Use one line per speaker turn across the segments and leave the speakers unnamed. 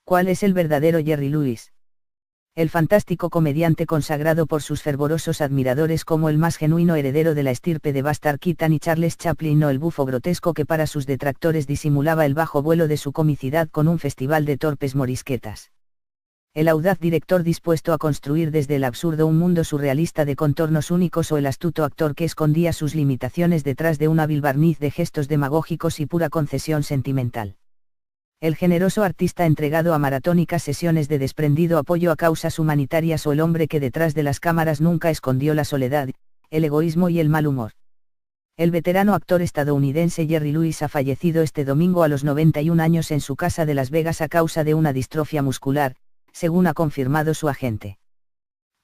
¿Cuál es el verdadero Jerry Lewis? El fantástico comediante consagrado por sus fervorosos admiradores como el más genuino heredero de la estirpe de Buster Keaton y Charles Chaplin, o el bufo grotesco que para sus detractores disimulaba el bajo vuelo de su comicidad con un festival de torpes morisquetas. El audaz director dispuesto a construir desde el absurdo un mundo surrealista de contornos únicos, o el astuto actor que escondía sus limitaciones detrás de un hábil barniz de gestos demagógicos y pura concesión sentimental. El generoso artista entregado a maratónicas sesiones de desprendido apoyo a causas humanitarias, o el hombre que detrás de las cámaras nunca escondió la soledad, el egoísmo y el mal humor. El veterano actor estadounidense Jerry Lewis ha fallecido este domingo a los 91 años en su casa de Las Vegas a causa de una distrofia muscular, según ha confirmado su agente.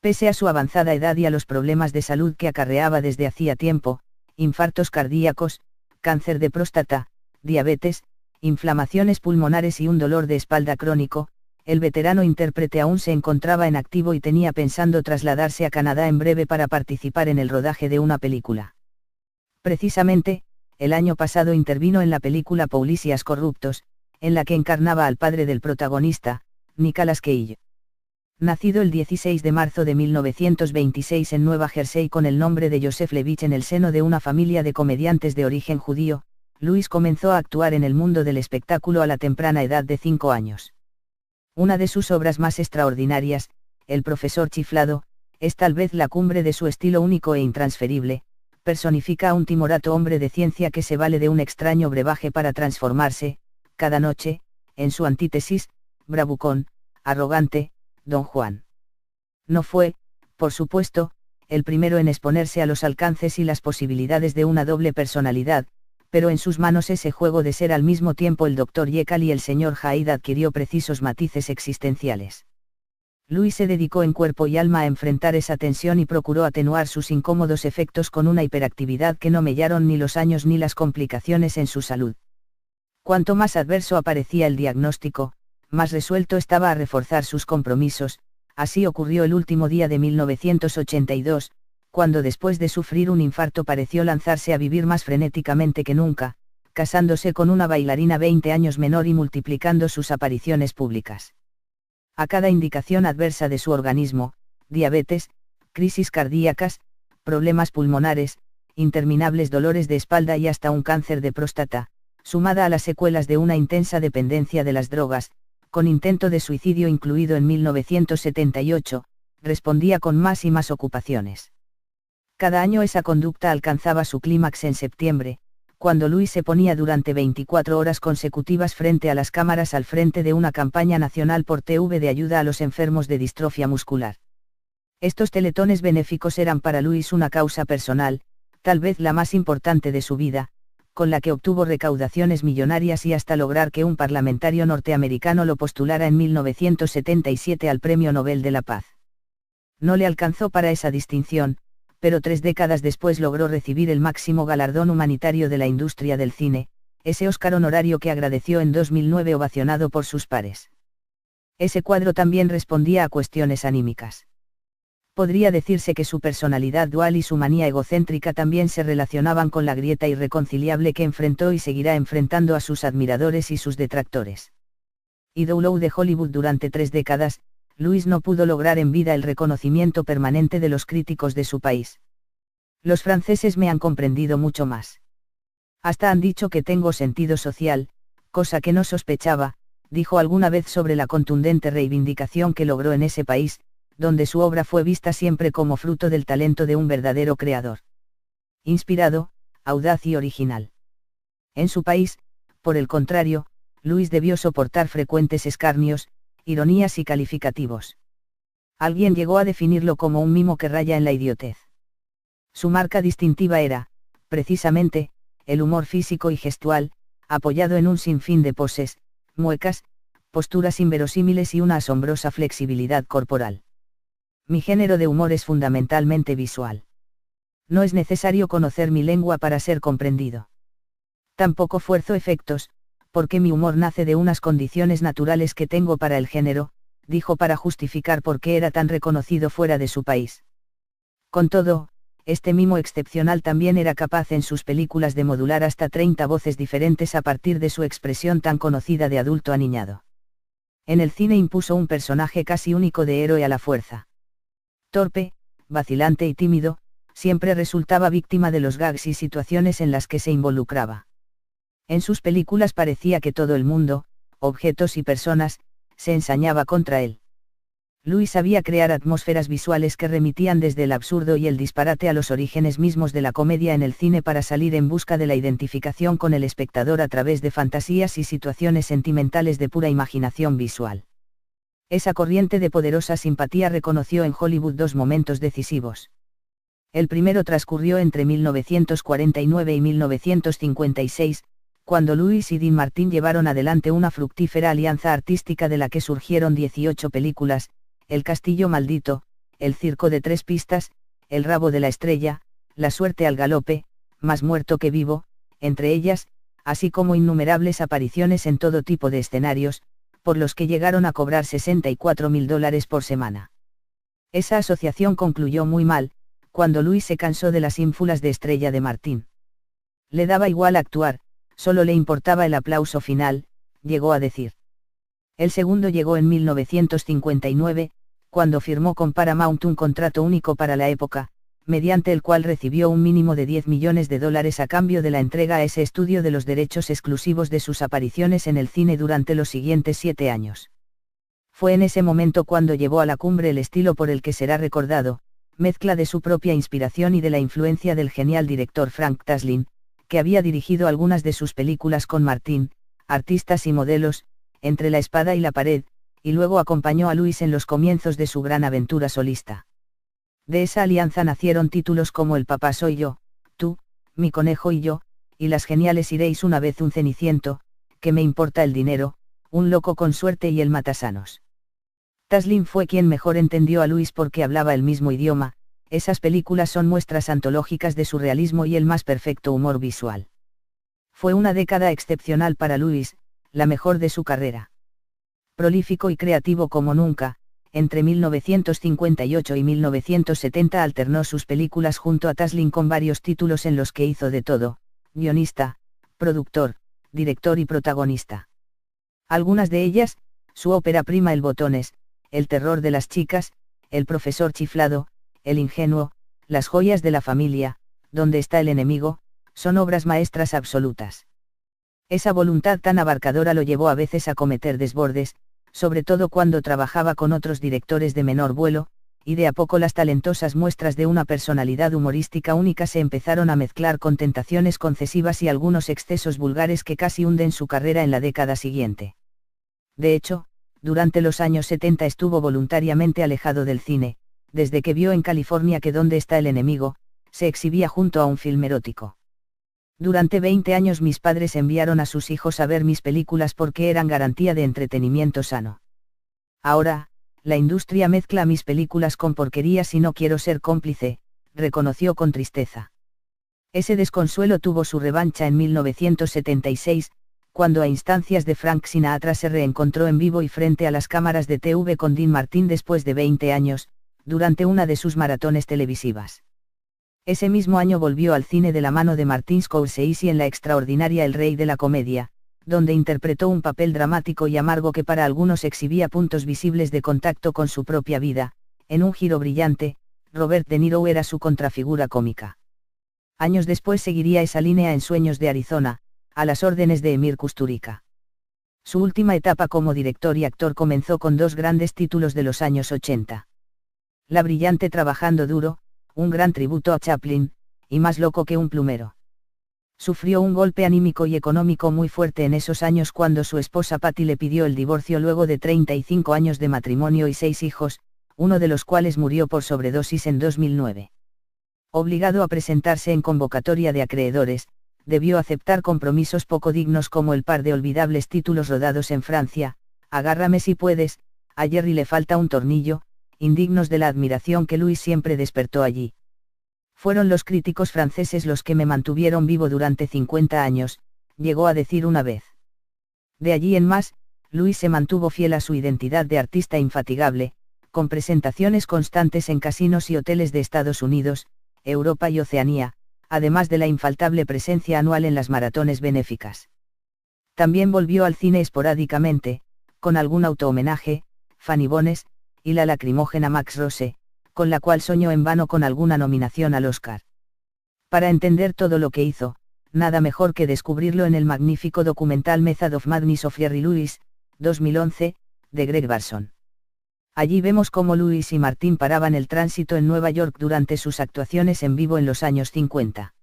Pese a su avanzada edad y a los problemas de salud que acarreaba desde hacía tiempo, infartos cardíacos, cáncer de próstata, diabetes, inflamaciones pulmonares y un dolor de espalda crónico, el veterano intérprete aún se encontraba en activo y tenía pensando trasladarse a Canadá en breve para participar en el rodaje de una película. Precisamente, el año pasado intervino en la película Policías Corruptos, en la que encarnaba al padre del protagonista, Nicolas Cage. Nacido el 16 de marzo de 1926 en Nueva Jersey con el nombre de Joseph Levitch en el seno de una familia de comediantes de origen judío, Lewis comenzó a actuar en el mundo del espectáculo a la temprana edad de 5 años. Una de sus obras más extraordinarias, El profesor chiflado, es tal vez la cumbre de su estilo único e intransferible. Personifica a un timorato hombre de ciencia que se vale de un extraño brebaje para transformarse, cada noche, en su antítesis, bravucón, arrogante, Don Juan. No fue, por supuesto, el primero en exponerse a los alcances y las posibilidades de una doble personalidad, pero en sus manos ese juego de ser al mismo tiempo el Dr. Jekyll y el Sr. Hyde adquirió precisos matices existenciales. Lewis se dedicó en cuerpo y alma a enfrentar esa tensión y procuró atenuar sus incómodos efectos con una hiperactividad que no mellaron ni los años ni las complicaciones en su salud. Cuanto más adverso aparecía el diagnóstico, más resuelto estaba a reforzar sus compromisos. Así ocurrió el último día de 1982, cuando después de sufrir un infarto pareció lanzarse a vivir más frenéticamente que nunca, casándose con una bailarina 20 años menor y multiplicando sus apariciones públicas. A cada indicación adversa de su organismo, diabetes, crisis cardíacas, problemas pulmonares, interminables dolores de espalda y hasta un cáncer de próstata, sumada a las secuelas de una intensa dependencia de las drogas, con intento de suicidio incluido en 1978, respondía con más y más ocupaciones. Cada año esa conducta alcanzaba su clímax en septiembre, cuando Lewis se ponía durante 24 horas consecutivas frente a las cámaras al frente de una campaña nacional por TV de ayuda a los enfermos de distrofia muscular. Estos teletones benéficos eran para Lewis una causa personal, tal vez la más importante de su vida, con la que obtuvo recaudaciones millonarias y hasta lograr que un parlamentario norteamericano lo postulara en 1977 al Premio Nobel de la Paz. No le alcanzó para esa distinción, pero 3 décadas después logró recibir el máximo galardón humanitario de la industria del cine, ese Oscar honorario que agradeció en 2009 ovacionado por sus pares. Ese cuadro también respondía a cuestiones anímicas. Podría decirse que su personalidad dual y su manía egocéntrica también se relacionaban con la grieta irreconciliable que enfrentó y seguirá enfrentando a sus admiradores y sus detractores. Ídolo de Hollywood durante 3 décadas, Lewis no pudo lograr en vida el reconocimiento permanente de los críticos de su país. Los franceses me han comprendido mucho más. Hasta han dicho que tengo sentido social, cosa que no sospechaba, dijo alguna vez sobre la contundente reivindicación que logró en ese país, donde su obra fue vista siempre como fruto del talento de un verdadero creador. Inspirado, audaz y original. En su país, por el contrario, Lewis debió soportar frecuentes escarnios, ironías y calificativos. Alguien llegó a definirlo como un mimo que raya en la idiotez. Su marca distintiva era, precisamente, el humor físico y gestual, apoyado en un sinfín de poses, muecas, posturas inverosímiles y una asombrosa flexibilidad corporal. Mi género de humor es fundamentalmente visual. No es necesario conocer mi lengua para ser comprendido. Tampoco fuerzo efectos, porque mi humor nace de unas condiciones naturales que tengo para el género, dijo para justificar por qué era tan reconocido fuera de su país. Con todo, este mimo excepcional también era capaz en sus películas de modular hasta 30 voces diferentes a partir de su expresión tan conocida de adulto aniñado. En el cine impuso un personaje casi único de héroe a la fuerza. Torpe, vacilante y tímido, siempre resultaba víctima de los gags y situaciones en las que se involucraba. En sus películas parecía que todo el mundo, objetos y personas, se ensañaba contra él. Louis sabía crear atmósferas visuales que remitían desde el absurdo y el disparate a los orígenes mismos de la comedia en el cine para salir en busca de la identificación con el espectador a través de fantasías y situaciones sentimentales de pura imaginación visual. Esa corriente de poderosa simpatía reconoció en Hollywood dos momentos decisivos. El primero transcurrió entre 1949 y 1956, cuando Louis y Dean Martin llevaron adelante una fructífera alianza artística de la que surgieron 18 películas, El castillo maldito, El circo de tres pistas, El rabo de la estrella, La suerte al galope, Más muerto que vivo, entre ellas, así como innumerables apariciones en todo tipo de escenarios, por los que llegaron a cobrar $64.000 por semana. Esa asociación concluyó muy mal, cuando Louis se cansó de las ínfulas de estrella de Martin. Le daba igual actuar, solo le importaba el aplauso final, llegó a decir. El segundo llegó en 1959, cuando firmó con Paramount un contrato único para la época, mediante el cual recibió un mínimo de $10 millones a cambio de la entrega a ese estudio de los derechos exclusivos de sus apariciones en el cine durante los siguientes 7 años. Fue en ese momento cuando llevó a la cumbre el estilo por el que será recordado, mezcla de su propia inspiración y de la influencia del genial director Frank Taslim, que había dirigido algunas de sus películas con Martin, Artistas y modelos, Entre la espada y la pared, y luego acompañó a Louis en los comienzos de su gran aventura solista. De esa alianza nacieron títulos como El papá soy yo, Tú, Mi conejo y yo, y las geniales Iréis una vez un ceniciento, ¿Qué me importa el dinero?, Un loco con suerte y El matasanos. Taslim fue quien mejor entendió a Louis porque hablaba el mismo idioma. Esas películas son muestras antológicas de su realismo y el más perfecto humor visual. Fue una década excepcional para Louis, la mejor de su carrera. Prolífico y creativo como nunca, entre 1958 y 1970 alternó sus películas junto a Taslim con varios títulos en los que hizo de todo, guionista, productor, director y protagonista. Algunas de ellas, su ópera prima El botones, El terror de las chicas, El profesor chiflado, El ingenuo, Las joyas de la familia, Donde está el enemigo, son obras maestras absolutas. Esa voluntad tan abarcadora lo llevó a veces a cometer desbordes, sobre todo cuando trabajaba con otros directores de menor vuelo, y de a poco las talentosas muestras de una personalidad humorística única se empezaron a mezclar con tentaciones concesivas y algunos excesos vulgares que casi hunden su carrera en la década siguiente. De hecho, durante los años 70 estuvo voluntariamente alejado del cine, desde que vio en California que Donde está el enemigo, se exhibía junto a un film erótico. Durante 20 años mis padres enviaron a sus hijos a ver mis películas porque eran garantía de entretenimiento sano. Ahora, la industria mezcla mis películas con porquerías y no quiero ser cómplice, reconoció con tristeza. Ese desconsuelo tuvo su revancha en 1976, cuando a instancias de Frank Sinatra se reencontró en vivo y frente a las cámaras de TV con Dean Martin después de 20 años, durante una de sus maratones televisivas. Ese mismo año volvió al cine de la mano de Martin Scorsese en la extraordinaria El rey de la comedia, donde interpretó un papel dramático y amargo que para algunos exhibía puntos visibles de contacto con su propia vida. En un giro brillante, Robert De Niro era su contrafigura cómica. Años después seguiría esa línea en Sueños de Arizona, a las órdenes de Emir Kusturica. Su última etapa como director y actor comenzó con dos grandes títulos de los años 80. La brillante Trabajando duro, un gran tributo a Chaplin, y Más loco que un plumero. Sufrió un golpe anímico y económico muy fuerte en esos años cuando su esposa Patty le pidió el divorcio luego de 35 años de matrimonio y 6 hijos, uno de los cuales murió por sobredosis en 2009. Obligado a presentarse en convocatoria de acreedores, debió aceptar compromisos poco dignos como el par de olvidables títulos rodados en Francia, Agárrame si puedes, A Jerry le falta un tornillo, indignos de la admiración que Louis siempre despertó allí. Fueron los críticos franceses los que me mantuvieron vivo durante 50 años, llegó a decir una vez. De allí en más, Louis se mantuvo fiel a su identidad de artista infatigable, con presentaciones constantes en casinos y hoteles de Estados Unidos, Europa y Oceanía, además de la infaltable presencia anual en las maratones benéficas. También volvió al cine esporádicamente, con algún auto-homenaje, Fanny Bones, y la lacrimógena Max Rose, con la cual soñó en vano con alguna nominación al Oscar. Para entender todo lo que hizo, nada mejor que descubrirlo en el magnífico documental Method of Madness of Jerry Lewis, 2011, de Greg Barson. Allí vemos cómo Lewis y Martin paraban el tránsito en Nueva York durante sus actuaciones en vivo en los años 50.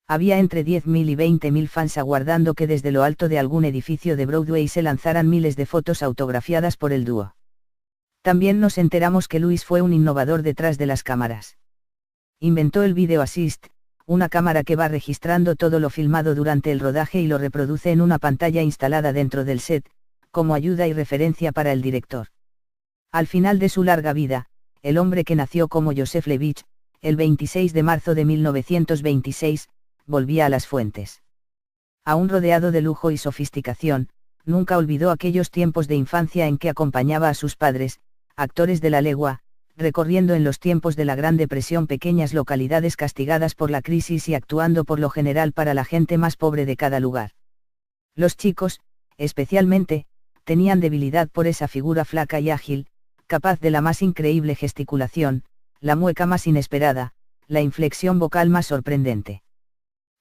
Había entre 10.000 y 20.000 fans aguardando que desde lo alto de algún edificio de Broadway se lanzaran miles de fotos autografiadas por el dúo. También nos enteramos que Lewis fue un innovador detrás de las cámaras. Inventó el Video Assist, una cámara que va registrando todo lo filmado durante el rodaje y lo reproduce en una pantalla instalada dentro del set, como ayuda y referencia para el director. Al final de su larga vida, el hombre que nació como Joseph Levitch, el 26 de marzo de 1926, volvía a las fuentes. Aún rodeado de lujo y sofisticación, nunca olvidó aquellos tiempos de infancia en que acompañaba a sus padres, actores de la legua, recorriendo en los tiempos de la Gran Depresión pequeñas localidades castigadas por la crisis y actuando por lo general para la gente más pobre de cada lugar. Los chicos, especialmente, tenían debilidad por esa figura flaca y ágil, capaz de la más increíble gesticulación, la mueca más inesperada, la inflexión vocal más sorprendente.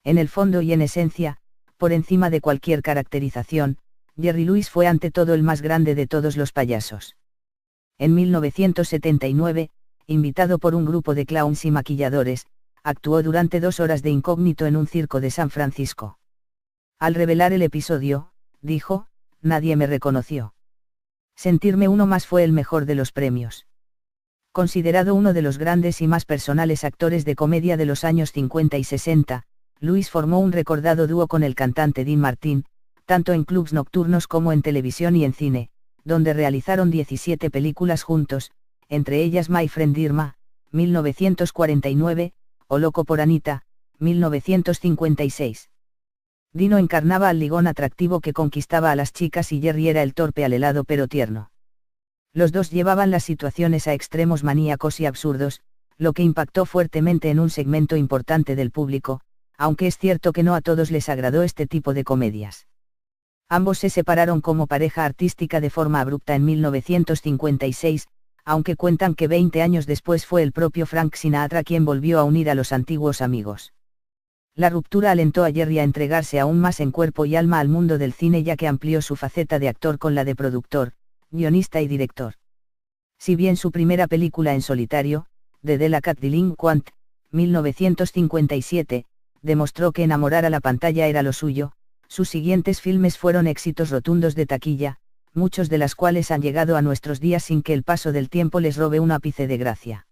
En el fondo y en esencia, por encima de cualquier caracterización, Jerry Lewis fue ante todo el más grande de todos los payasos. En 1979, invitado por un grupo de clowns y maquilladores, actuó durante 2 horas de incógnito en un circo de San Francisco. Al revelar el episodio, dijo: "Nadie me reconoció. Sentirme uno más fue el mejor de los premios". Considerado uno de los grandes y más personales actores de comedia de los años 50 y 60, Lewis formó un recordado dúo con el cantante Dean Martin, tanto en clubs nocturnos como en televisión y en cine, donde realizaron 17 películas juntos, entre ellas My Friend Irma, 1949, o Loco por Anita, 1956. Dino encarnaba al ligón atractivo que conquistaba a las chicas y Jerry era el torpe alelado pero tierno. Los dos llevaban las situaciones a extremos maníacos y absurdos, lo que impactó fuertemente en un segmento importante del público, aunque es cierto que no a todos les agradó este tipo de comedias. Ambos se separaron como pareja artística de forma abrupta en 1956, aunque cuentan que 20 años después fue el propio Frank Sinatra quien volvió a unir a los antiguos amigos. La ruptura alentó a Jerry a entregarse aún más en cuerpo y alma al mundo del cine, ya que amplió su faceta de actor con la de productor, guionista y director. Si bien su primera película en solitario, The Delicate Delinquent, 1957, demostró que enamorar a la pantalla era lo suyo, sus siguientes filmes fueron éxitos rotundos de taquilla, muchos de los cuales han llegado a nuestros días sin que el paso del tiempo les robe un ápice de gracia.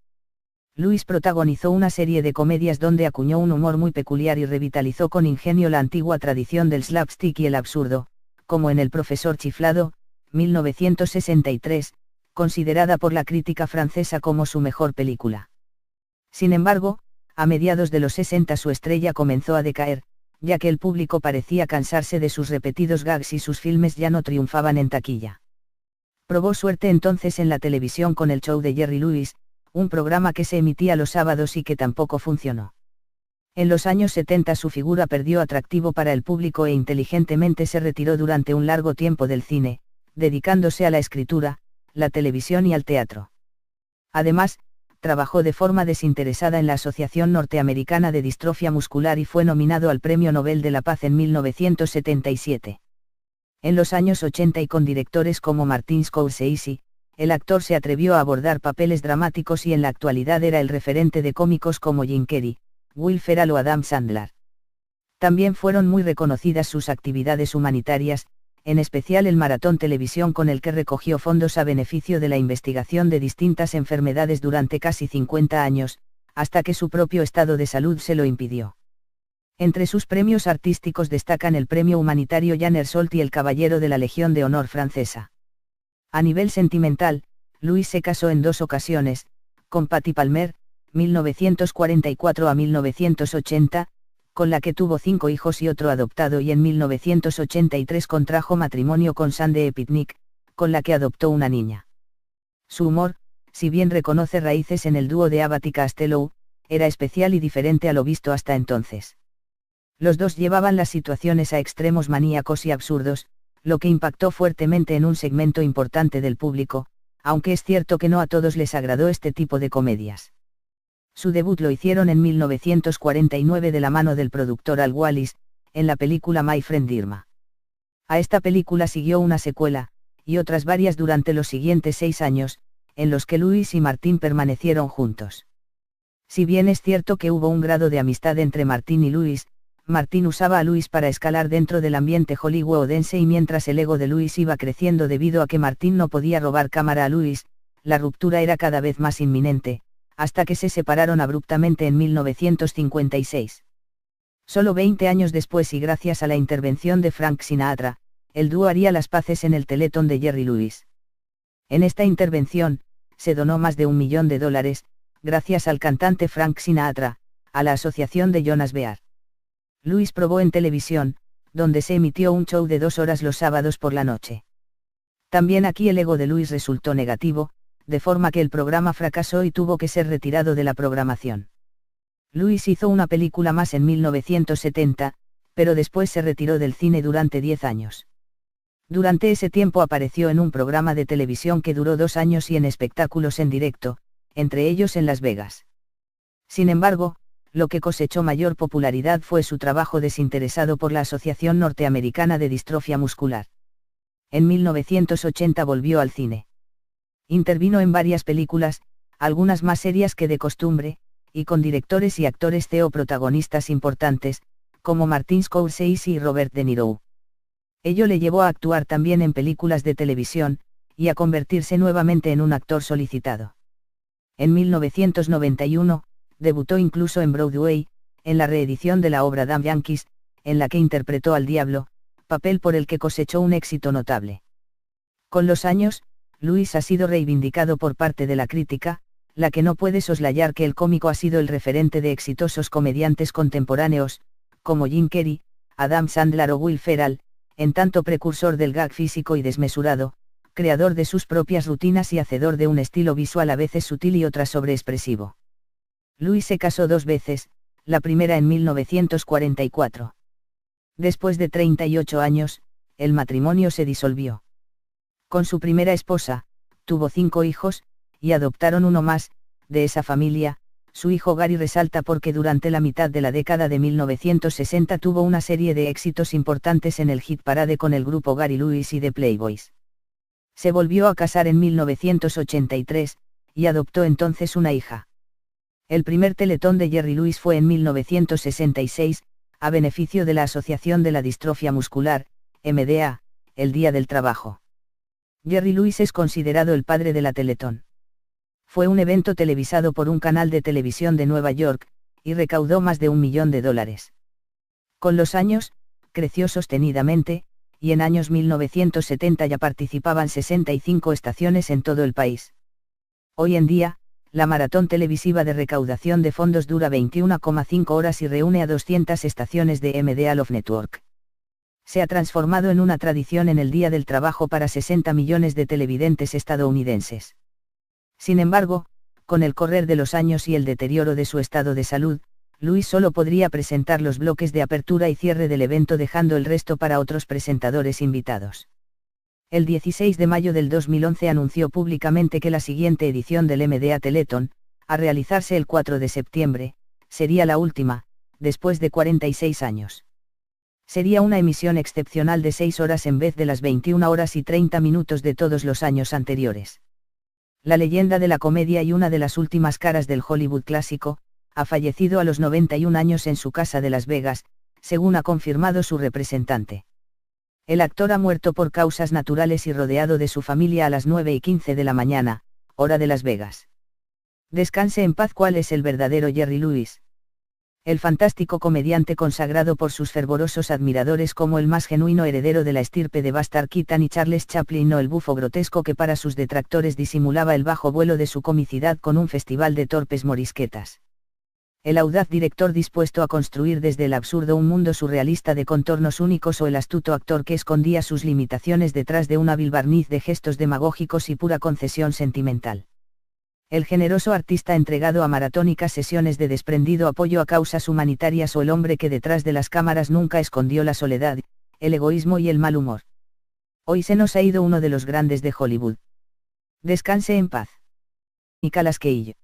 Lewis protagonizó una serie de comedias donde acuñó un humor muy peculiar y revitalizó con ingenio la antigua tradición del slapstick y el absurdo, como en El profesor chiflado, 1963, considerada por la crítica francesa como su mejor película. Sin embargo, a mediados de los 60 su estrella comenzó a decaer, ya que el público parecía cansarse de sus repetidos gags y sus filmes ya no triunfaban en taquilla. Probó suerte entonces en la televisión con el show de Jerry Lewis, un programa que se emitía los sábados y que tampoco funcionó. En los años 70 su figura perdió atractivo para el público e inteligentemente se retiró durante un largo tiempo del cine, dedicándose a la escritura, la televisión y al teatro. Además, trabajó de forma desinteresada en la Asociación Norteamericana de Distrofia Muscular y fue nominado al Premio Nobel de la Paz en 1977. En los años 80 y con directores como Martin Scorsese, el actor se atrevió a abordar papeles dramáticos y en la actualidad era el referente de cómicos como Jim Carrey, Will Ferrell o Adam Sandler. También fueron muy reconocidas sus actividades humanitarias, en especial el Maratón Televisión con el que recogió fondos a beneficio de la investigación de distintas enfermedades durante casi 50 años, hasta que su propio estado de salud se lo impidió. Entre sus premios artísticos destacan el Premio Humanitario Jean Hersholt y el Caballero de la Legión de Honor francesa. A nivel sentimental, Lewis se casó en 2 ocasiones, con Patty Palmer, 1944 a 1980, con la que tuvo 5 hijos y otro adoptado, y en 1983 contrajo matrimonio con Sandy Pitnick, con la que adoptó una niña. Su humor, si bien reconoce raíces en el dúo de Abbott y Costello, era especial y diferente a lo visto hasta entonces. Los dos llevaban las situaciones a extremos maníacos y absurdos, lo que impactó fuertemente en un segmento importante del público, aunque es cierto que no a todos les agradó este tipo de comedias. Su debut lo hicieron en 1949 de la mano del productor Al Wallis, en la película My Friend Irma. A esta película siguió una secuela, y otras varias durante los siguientes 6 años, en los que Louis y Martin permanecieron juntos. Si bien es cierto que hubo un grado de amistad entre Martin y Louis, Martin usaba a Louis para escalar dentro del ambiente hollywoodense y mientras el ego de Louis iba creciendo debido a que Martin no podía robar cámara a Louis, la ruptura era cada vez más inminente, hasta que se separaron abruptamente en 1956. Solo 20 años después y gracias a la intervención de Frank Sinatra, el dúo haría las paces en el teletón de Jerry Lewis. En esta intervención, se donó más de $1 millón, gracias al cantante Frank Sinatra, a la asociación de Jonas Bear. Lewis probó en televisión, donde se emitió un show de 2 horas los sábados por la noche. También aquí el ego de Lewis resultó negativo, de forma que el programa fracasó y tuvo que ser retirado de la programación. Lewis hizo una película más en 1970, pero después se retiró del cine durante 10 años. Durante ese tiempo apareció en un programa de televisión que duró 2 años y en espectáculos en directo, entre ellos en Las Vegas. Sin embargo, lo que cosechó mayor popularidad fue su trabajo desinteresado por la Asociación Norteamericana de Distrofia Muscular. En 1980 volvió al cine. Intervino en varias películas, algunas más serias que de costumbre, y con directores y actores protagonistas importantes, como Martin Scorsese y Robert De Niro. Ello le llevó a actuar también en películas de televisión, y a convertirse nuevamente en un actor solicitado. En 1991, debutó incluso en Broadway, en la reedición de la obra Damn Yankees, en la que interpretó al diablo, papel por el que cosechó un éxito notable. Con los años, Lewis ha sido reivindicado por parte de la crítica, la que no puede soslayar que el cómico ha sido el referente de exitosos comediantes contemporáneos, como Jim Carrey, Adam Sandler o Will Ferrell, en tanto precursor del gag físico y desmesurado, creador de sus propias rutinas y hacedor de un estilo visual a veces sutil y otras sobreexpresivo. Lewis se casó 2 veces, la primera en 1944. Después de 38 años, el matrimonio se disolvió. Con su primera esposa, tuvo 5 hijos, y adoptaron uno más. De esa familia, su hijo Gary resalta porque durante la mitad de la década de 1960 tuvo una serie de éxitos importantes en el hit parade con el grupo Gary Lewis y The Playboys. Se volvió a casar en 1983, y adoptó entonces una hija. El primer teletón de Jerry Lewis fue en 1966, a beneficio de la Asociación de la Distrofia Muscular, MDA, el Día del Trabajo. Jerry Lewis es considerado el padre de la Teletón. Fue un evento televisado por un canal de televisión de Nueva York, y recaudó más de $1 millón. Con los años, creció sostenidamente, y en años 1970 ya participaban 65 estaciones en todo el país. Hoy en día, la maratón televisiva de recaudación de fondos dura 21,5 horas y reúne a 200 estaciones de MDA Love Network. Se ha transformado en una tradición en el Día del Trabajo para 60 millones de televidentes estadounidenses. Sin embargo, con el correr de los años y el deterioro de su estado de salud, Lewis solo podría presentar los bloques de apertura y cierre del evento dejando el resto para otros presentadores invitados. El 16 de mayo del 2011 anunció públicamente que la siguiente edición del MDA Teletón, a realizarse el 4 de septiembre, sería la última, después de 46 años. Sería una emisión excepcional de 6 horas en vez de las 21 horas y 30 minutos de todos los años anteriores. La leyenda de la comedia y una de las últimas caras del Hollywood clásico, ha fallecido a los 91 años en su casa de Las Vegas, según ha confirmado su representante. El actor ha muerto por causas naturales y rodeado de su familia a las 9:15 de la mañana, hora de Las Vegas. Descanse en paz. ¿Cuál es el verdadero Jerry Lewis? El fantástico comediante consagrado por sus fervorosos admiradores como el más genuino heredero de la estirpe de Buster Keaton y Charles Chaplin, o el bufo grotesco que para sus detractores disimulaba el bajo vuelo de su comicidad con un festival de torpes morisquetas. El audaz director dispuesto a construir desde el absurdo un mundo surrealista de contornos únicos, o el astuto actor que escondía sus limitaciones detrás de un hábil barniz de gestos demagógicos y pura concesión sentimental. El generoso artista entregado a maratónicas sesiones de desprendido apoyo a causas humanitarias, o el hombre que detrás de las cámaras nunca escondió la soledad, el egoísmo y el mal humor. Hoy se nos ha ido uno de los grandes de Hollywood. Descanse en paz. Nicolas Cage.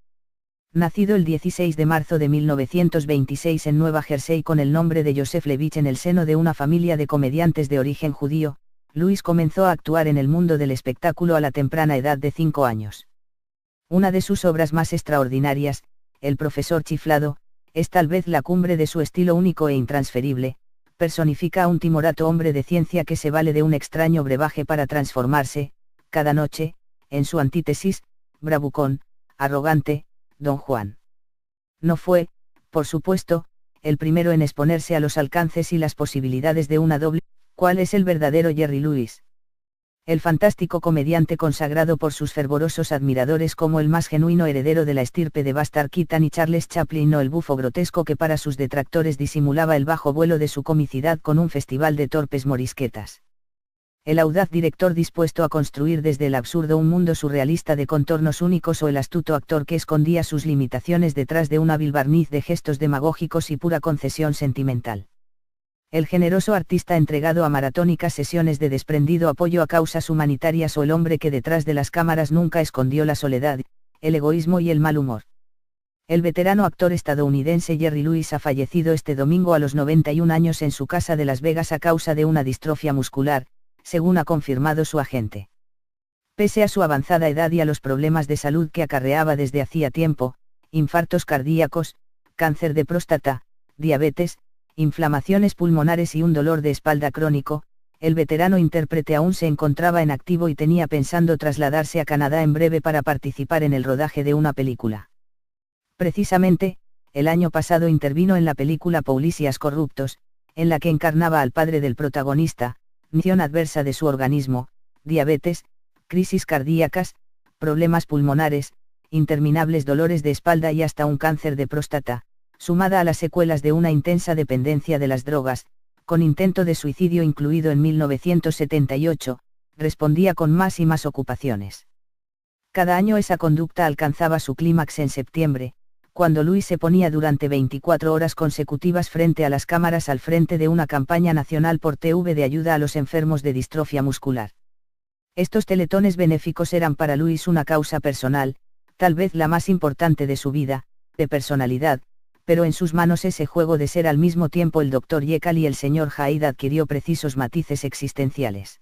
Nacido el 16 de marzo de 1926 en Nueva Jersey con el nombre de Joseph Levitch en el seno de una familia de comediantes de origen judío, Louis comenzó a actuar en el mundo del espectáculo a la temprana edad de 5 años. Una de sus obras más extraordinarias, El profesor chiflado, es tal vez la cumbre de su estilo único e intransferible. Personifica a un timorato hombre de ciencia que se vale de un extraño brebaje para transformarse, cada noche, en su antítesis, bravucón, arrogante, Don Juan. No fue, por supuesto, el primero en exponerse a los alcances y las posibilidades de una doble. ¿Cuál es el verdadero Jerry Lewis? El fantástico comediante consagrado por sus fervorosos admiradores como el más genuino heredero de la estirpe de Buster Keaton y Charles Chaplin, o el bufo grotesco que para sus detractores disimulaba el bajo vuelo de su comicidad con un festival de torpes morisquetas. El audaz director dispuesto a construir desde el absurdo un mundo surrealista de contornos únicos, o el astuto actor que escondía sus limitaciones detrás de un hábil barniz de gestos demagógicos y pura concesión sentimental. El generoso artista entregado a maratónicas sesiones de desprendido apoyo a causas humanitarias, o el hombre que detrás de las cámaras nunca escondió la soledad, el egoísmo y el mal humor. El veterano actor estadounidense Jerry Lewis ha fallecido este domingo a los 91 años en su casa de Las Vegas a causa de una distrofia muscular, según ha confirmado su agente. Pese a su avanzada edad y a los problemas de salud que acarreaba desde hacía tiempo, infartos cardíacos, cáncer de próstata, diabetes, inflamaciones pulmonares y un dolor de espalda crónico, el veterano intérprete aún se encontraba en activo y tenía pensando trasladarse a Canadá en breve para participar en el rodaje de una película. Precisamente, el año pasado intervino en la película Policías Corruptos, en la que encarnaba al padre del protagonista, condición adversa de su organismo, diabetes, crisis cardíacas, problemas pulmonares, interminables dolores de espalda y hasta un cáncer de próstata, sumada a las secuelas de una intensa dependencia de las drogas, con intento de suicidio incluido en 1978, respondía con más y más ocupaciones. Cada año esa conducta alcanzaba su clímax en septiembre, cuando Louis se ponía durante 24 horas consecutivas frente a las cámaras al frente de una campaña nacional por TV de ayuda a los enfermos de distrofia muscular. Estos teletones benéficos eran para Louis una causa personal, tal vez la más importante de su vida, de personalidad, pero en sus manos ese juego de ser al mismo tiempo el Dr. Jekyll y el Sr. Hyde adquirió precisos matices existenciales.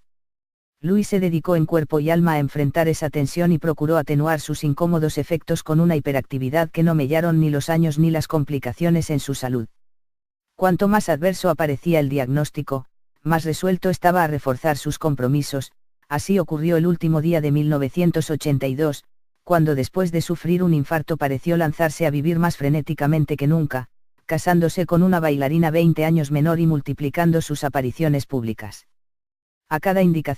Louis se dedicó en cuerpo y alma a enfrentar esa tensión y procuró atenuar sus incómodos efectos con una hiperactividad que no mellaron ni los años ni las complicaciones en su salud. Cuanto más adverso aparecía el diagnóstico, más resuelto estaba a reforzar sus compromisos. Así ocurrió el último día de 1982, cuando después de sufrir un infarto pareció lanzarse a vivir más frenéticamente que nunca, casándose con una bailarina 20 años menor y multiplicando sus apariciones públicas. A cada indicación